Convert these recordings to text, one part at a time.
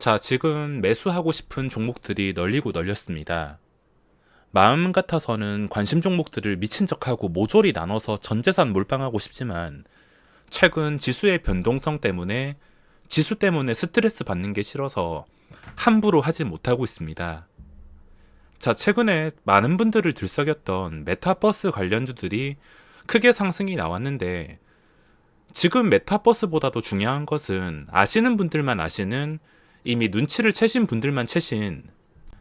자, 지금 매수하고 싶은 종목들이 널리고 널렸습니다. 마음 같아서는 관심 종목들을 미친 척하고 모조리 나눠서 전 재산 몰빵하고 싶지만 최근 지수의 변동성 때문에 지수 때문에 스트레스 받는 게 싫어서 함부로 하지 못하고 있습니다. 자, 최근에 많은 분들을 들썩였던 메타버스 관련주들이 크게 상승이 나왔는데 지금 메타버스보다도 중요한 것은 아시는 분들만 아시는 이미 눈치를 채신 분들만 채신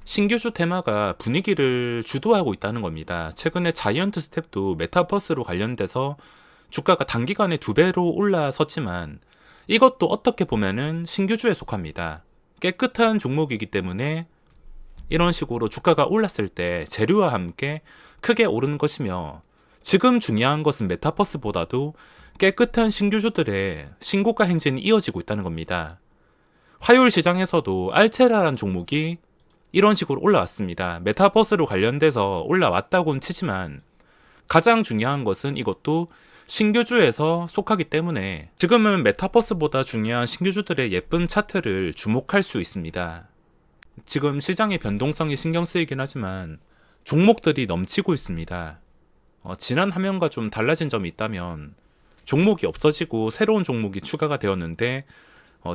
신규주 테마가 분위기를 주도하고 있다는 겁니다. 최근에 자이언트 스텝도 메타버스로 관련돼서 주가가 단기간에 2배로 올라섰지만 이것도 어떻게 보면은 신규주에 속합니다. 깨끗한 종목이기 때문에 이런 식으로 주가가 올랐을 때 재료와 함께 크게 오르는 것이며 지금 중요한 것은 메타버스보다도 깨끗한 신규주들의 신고가 행진이 이어지고 있다는 겁니다. 화요일 시장에서도 알체라라는 종목이 이런 식으로 올라왔습니다. 메타버스로 관련돼서 올라왔다고는 치지만 가장 중요한 것은 이것도 신규주에서 속하기 때문에 지금은 메타버스보다 중요한 신규주들의 예쁜 차트를 주목할 수 있습니다. 지금 시장의 변동성이 신경 쓰이긴 하지만 종목들이 넘치고 있습니다. 지난 화면과 좀 달라진 점이 있다면 종목이 없어지고 새로운 종목이 추가가 되었는데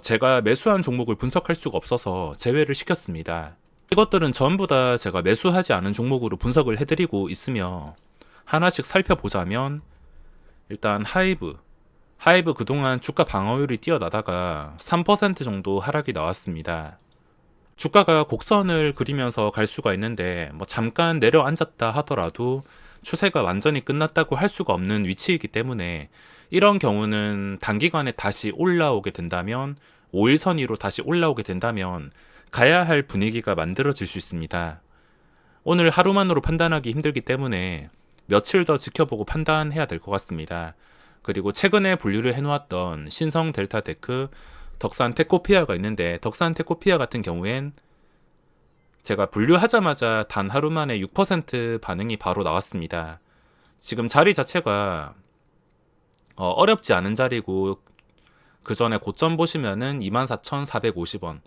제가 매수한 종목을 분석할 수가 없어서 제외를 시켰습니다. 이것들은 전부 다 제가 매수하지 않은 종목으로 분석을 해드리고 있으며 하나씩 살펴보자면 일단 하이브 그동안 주가 방어율이 뛰어나다가 3% 정도 하락이 나왔습니다. 주가가 곡선을 그리면서 갈 수가 있는데 잠깐 내려앉았다 하더라도 추세가 완전히 끝났다고 할 수가 없는 위치이기 때문에 이런 경우는 단기간에 다시 올라오게 된다면 5일선 위로 다시 올라오게 된다면 가야 할 분위기가 만들어질 수 있습니다. 오늘 하루만으로 판단하기 힘들기 때문에 며칠 더 지켜보고 판단해야 될 것 같습니다. 그리고 최근에 분류를 해놓았던 신성 델타테크, 덕산 테코피아가 있는데 덕산 테코피아 같은 경우엔 제가 분류하자마자 단 하루 만에 6% 반응이 바로 나왔습니다. 지금 자리 자체가 어렵지 않은 자리고 그 전에 고점 보시면은 24,450원.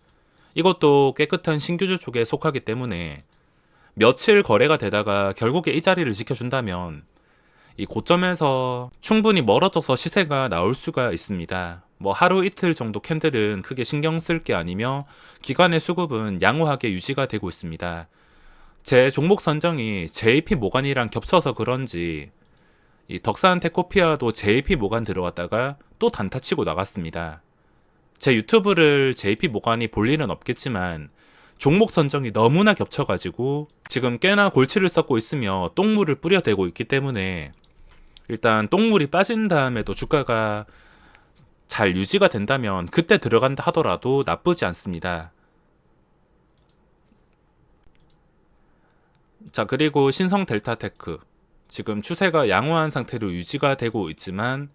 이것도 깨끗한 신규주 쪽에 속하기 때문에 며칠 거래가 되다가 결국에 이 자리를 지켜준다면 이 고점에서 충분히 멀어져서 시세가 나올 수가 있습니다. 하루 이틀 정도 캔들은 크게 신경 쓸 게 아니며 기간의 수급은 양호하게 유지가 되고 있습니다. 제 종목 선정이 JP 모간이랑 겹쳐서 그런지 이 덕산 테코피아도 JP 모간 들어갔다가 또 단타 치고 나갔습니다. 제 유튜브를 JP 모간이 볼 일은 없겠지만 종목 선정이 너무나 겹쳐가지고 지금 꽤나 골치를 썩고 있으며 똥물을 뿌려대고 있기 때문에 일단 똥물이 빠진 다음에도 주가가 잘 유지가 된다면 그때 들어간다 하더라도 나쁘지 않습니다. 자, 그리고 신성 델타테크 지금 추세가 양호한 상태로 유지가 되고 있지만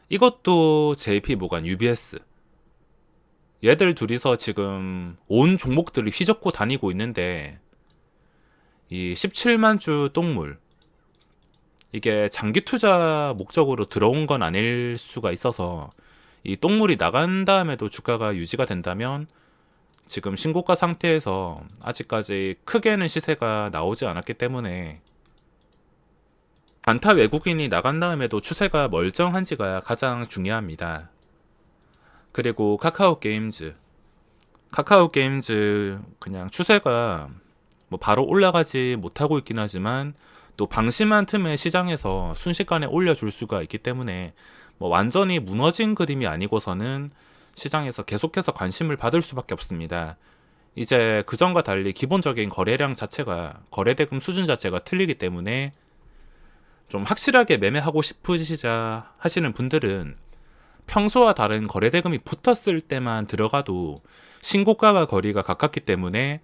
이것도 JP 모간 UBS 얘들 둘이서 지금 온 종목들을 휘젓고 다니고 있는데 이 17만 주 똥물 이게 장기 투자 목적으로 들어온 건 아닐 수가 있어서 이 똥물이 나간 다음에도 주가가 유지가 된다면 지금 신고가 상태에서 아직까지 크게는 시세가 나오지 않았기 때문에 단타 외국인이 나간 다음에도 추세가 멀쩡한지가 가장 중요합니다. 그리고 카카오 게임즈 그냥 추세가 바로 올라가지 못하고 있긴 하지만 또 방심한 틈에 시장에서 순식간에 올려줄 수가 있기 때문에 완전히 무너진 그림이 아니고서는 시장에서 계속해서 관심을 받을 수밖에 없습니다. 이제 그전과 달리 기본적인 거래량 자체가 거래대금 수준 자체가 틀리기 때문에 좀 확실하게 매매하고 싶으시자 하시는 분들은 평소와 다른 거래대금이 붙었을 때만 들어가도 신고가와 거리가 가깝기 때문에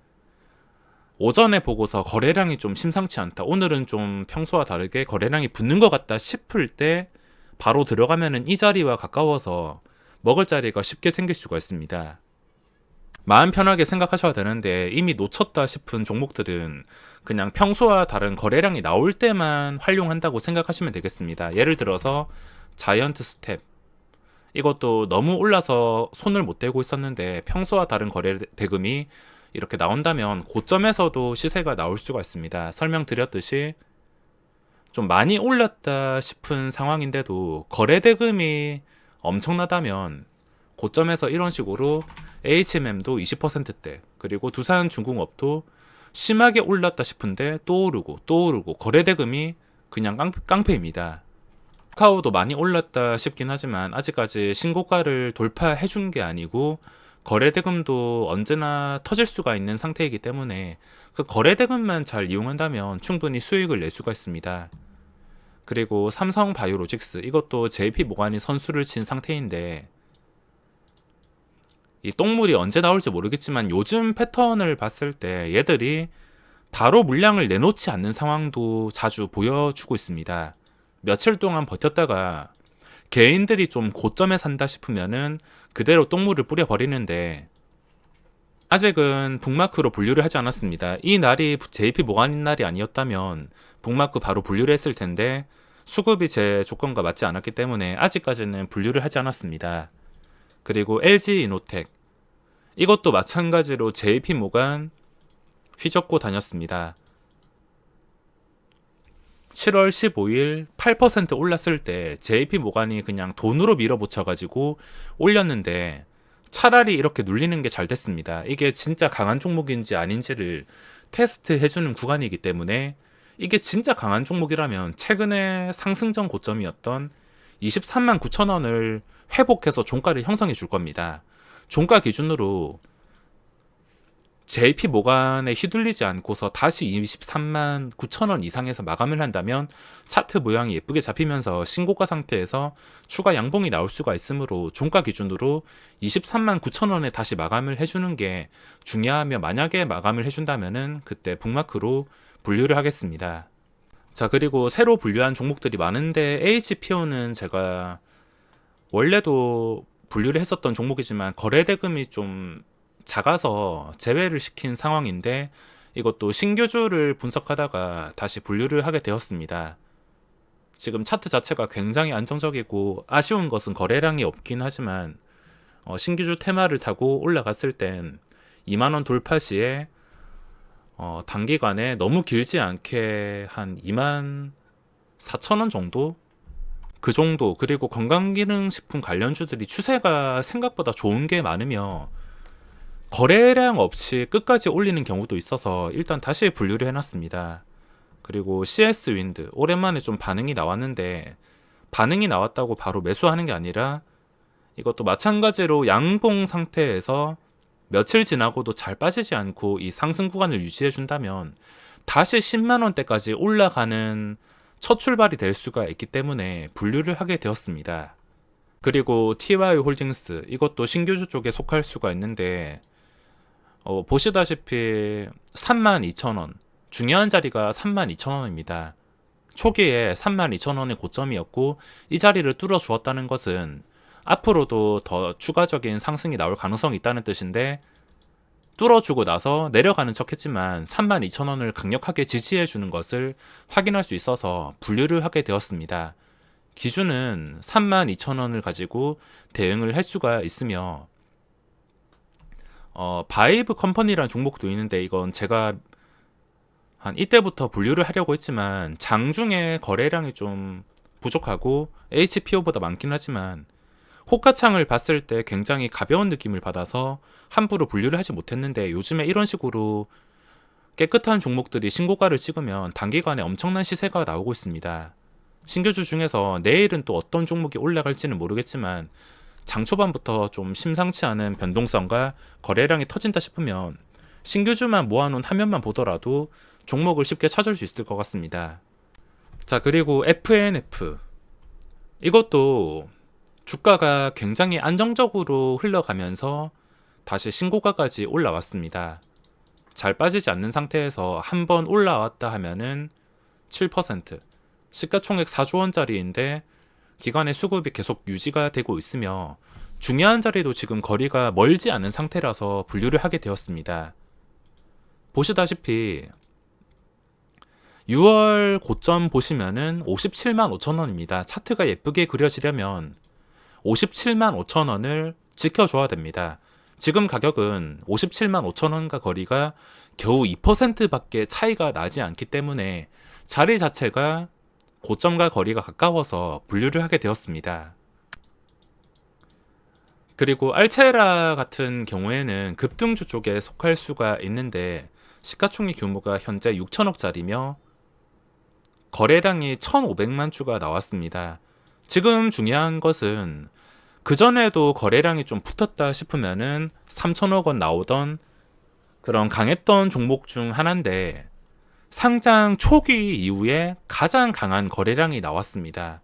오전에 보고서 거래량이 좀 심상치 않다, 오늘은 좀 평소와 다르게 거래량이 붙는 것 같다 싶을 때 바로 들어가면은 이 자리와 가까워서 먹을 자리가 쉽게 생길 수가 있습니다. 마음 편하게 생각하셔야 되는데 이미 놓쳤다 싶은 종목들은 그냥 평소와 다른 거래량이 나올 때만 활용한다고 생각하시면 되겠습니다. 예를 들어서 자이언트 스텝 이것도 너무 올라서 손을 못 대고 있었는데 평소와 다른 거래 대금이 이렇게 나온다면 고점에서도 시세가 나올 수가 있습니다. 설명드렸듯이 좀 많이 올랐다 싶은 상황인데도 거래 대금이 엄청나다면 고점에서 이런 식으로 HMM도 20%대, 그리고 두산중공업도 심하게 올랐다 싶은데 또 오르고 또 오르고 거래 대금이 그냥 깡패입니다. 카카오도 많이 올랐다 싶긴 하지만 아직까지 신고가를 돌파해 준 게 아니고 거래 대금도 언제나 터질 수가 있는 상태이기 때문에 그 거래 대금만 잘 이용한다면 충분히 수익을 낼 수가 있습니다. 그리고 삼성바이오로직스, 이것도 JP모간이 선수를 친 상태인데 이 똥물이 언제 나올지 모르겠지만 요즘 패턴을 봤을 때 얘들이 바로 물량을 내놓지 않는 상황도 자주 보여주고 있습니다. 며칠 동안 버텼다가 개인들이 좀 고점에 산다 싶으면은 그대로 똥물을 뿌려버리는데 아직은 북마크로 분류를 하지 않았습니다. 이 날이 JP모간인 날이 아니었다면 북마크 바로 분류를 했을 텐데 수급이 제 조건과 맞지 않았기 때문에 아직까지는 분류를 하지 않았습니다. 그리고 LG이노텍, 이것도 마찬가지로 JP모간 휘젓고 다녔습니다. 7월 15일 8% 올랐을 때 JP모간이 그냥 돈으로 밀어붙여가지고 올렸는데 차라리 이렇게 눌리는 게 잘 됐습니다. 이게 진짜 강한 종목인지 아닌지를 테스트해주는 구간이기 때문에 이게 진짜 강한 종목이라면 최근에 상승전 고점이었던 23만 9천 원을 회복해서 종가를 형성해 줄 겁니다. 종가 기준으로 JP모간에 휘둘리지 않고서 다시 23만 9천 원 이상에서 마감을 한다면 차트 모양이 예쁘게 잡히면서 신고가 상태에서 추가 양봉이 나올 수가 있으므로 종가 기준으로 23만 9천 원에 다시 마감을 해주는 게 중요하며, 만약에 마감을 해준다면은 그때 북마크로 분류를 하겠습니다. 자, 그리고 새로 분류한 종목들이 많은데 HPO는 제가 원래도 분류를 했었던 종목이지만 거래 대금이 좀 작아서 제외를 시킨 상황인데 이것도 신규주를 분석하다가 다시 분류를 하게 되었습니다. 지금 차트 자체가 굉장히 안정적이고 아쉬운 것은 거래량이 없긴 하지만 신규주 테마를 타고 올라갔을 땐 2만원 돌파 시에 단기간에 너무 길지 않게 한 2만 4천원 정도? 그 정도. 그리고 건강기능식품 관련주들이 추세가 생각보다 좋은 게 많으며 거래량 없이 끝까지 올리는 경우도 있어서 일단 다시 분류를 해놨습니다. 그리고 CS윈드 오랜만에 좀 반응이 나왔는데 반응이 나왔다고 바로 매수하는 게 아니라 이것도 마찬가지로 양봉 상태에서 며칠 지나고도 잘 빠지지 않고 이 상승 구간을 유지해 준다면 다시 10만원대까지 올라가는 첫 출발이 될 수가 있기 때문에 분류를 하게 되었습니다. 그리고 TY홀딩스, 이것도 신규주 쪽에 속할 수가 있는데 보시다시피 32,000원, 중요한 자리가 32,000원입니다. 초기에 32,000원의 고점이었고 이 자리를 뚫어 주었다는 것은 앞으로도 더 추가적인 상승이 나올 가능성이 있다는 뜻인데, 뚫어주고 나서 내려가는 척 했지만 32,000원을 강력하게 지지해 주는 것을 확인할 수 있어서 분류를 하게 되었습니다. 기준은 32,000원을 가지고 대응을 할 수가 있으며 바이브 컴퍼니라는 종목도 있는데 이건 제가 한 이때부터 분류를 하려고 했지만 장중에 거래량이 좀 부족하고 HPO보다 많긴 하지만 호가창을 봤을 때 굉장히 가벼운 느낌을 받아서 함부로 분류를 하지 못했는데 요즘에 이런 식으로 깨끗한 종목들이 신고가를 찍으면 단기간에 엄청난 시세가 나오고 있습니다. 신규주 중에서 내일은 또 어떤 종목이 올라갈지는 모르겠지만 장 초반부터 좀 심상치 않은 변동성과 거래량이 터진다 싶으면 신규주만 모아놓은 화면만 보더라도 종목을 쉽게 찾을 수 있을 것 같습니다. 자, 그리고 FNF, 이것도 주가가 굉장히 안정적으로 흘러가면서 다시 신고가까지 올라왔습니다. 잘 빠지지 않는 상태에서 한번 올라왔다 하면은 7%, 시가총액 4조 원짜리인데 기간의 수급이 계속 유지가 되고 있으며 중요한 자리도 지금 거리가 멀지 않은 상태라서 분류를 하게 되었습니다. 보시다시피 6월 고점 보시면은 57만 5천 원입니다. 차트가 예쁘게 그려지려면 57만 5천 원을 지켜줘야 됩니다. 지금 가격은 57만 5천 원과 거리가 겨우 2%밖에 차이가 나지 않기 때문에 자리 자체가 고점과 거리가 가까워서 분류를 하게 되었습니다. 그리고 알체라 같은 경우에는 급등주 쪽에 속할 수가 있는데 시가총액 규모가 현재 6천억짜리며 거래량이 1,500만 주가 나왔습니다. 지금 중요한 것은 그전에도 거래량이 좀 붙었다 싶으면은 3천억 원 나오던 그런 강했던 종목 중 하나인데 상장 초기 이후에 가장 강한 거래량이 나왔습니다.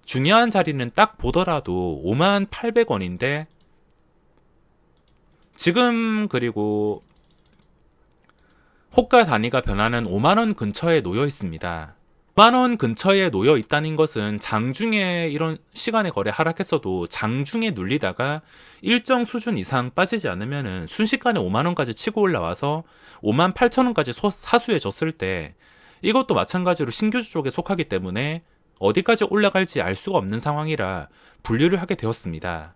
중요한 자리는 딱 보더라도 5만 800원인데 지금 그리고 호가 단위가 변하는 5만원 근처에 놓여 있습니다. 5만원 근처에 놓여 있다는 것은 장중에 이런 시간에 거래 하락했어도 장중에 눌리다가 일정 수준 이상 빠지지 않으면 순식간에 5만원까지 치고 올라와서 5만 8천원까지 사수해 줬을 때 이것도 마찬가지로 신규주 쪽에 속하기 때문에 어디까지 올라갈지 알 수가 없는 상황이라 분류를 하게 되었습니다.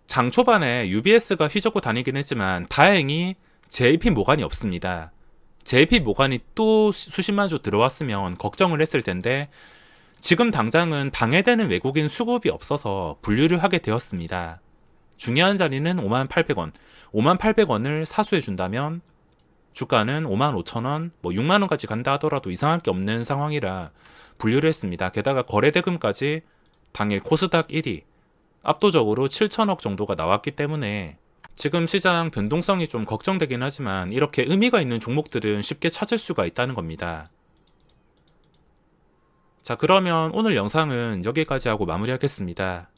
장 초반에 UBS가 휘젓고 다니긴 했지만 다행히 JP 모간이 없습니다. JP 모간이 또 수십만 주 들어왔으면 걱정을 했을 텐데 지금 당장은 방해되는 외국인 수급이 없어서 분류를 하게 되었습니다. 중요한 자리는 5만 800원. 5만 800원을 사수해 준다면 주가는 5만 5천 원, 6만 원까지 간다 하더라도 이상할 게 없는 상황이라 분류를 했습니다. 게다가 거래대금까지 당일 코스닥 1위, 압도적으로 7천억 정도가 나왔기 때문에 지금 시장 변동성이 좀 걱정되긴 하지만 이렇게 의미가 있는 종목들은 쉽게 찾을 수가 있다는 겁니다. 자, 그러면 오늘 영상은 여기까지 하고 마무리하겠습니다.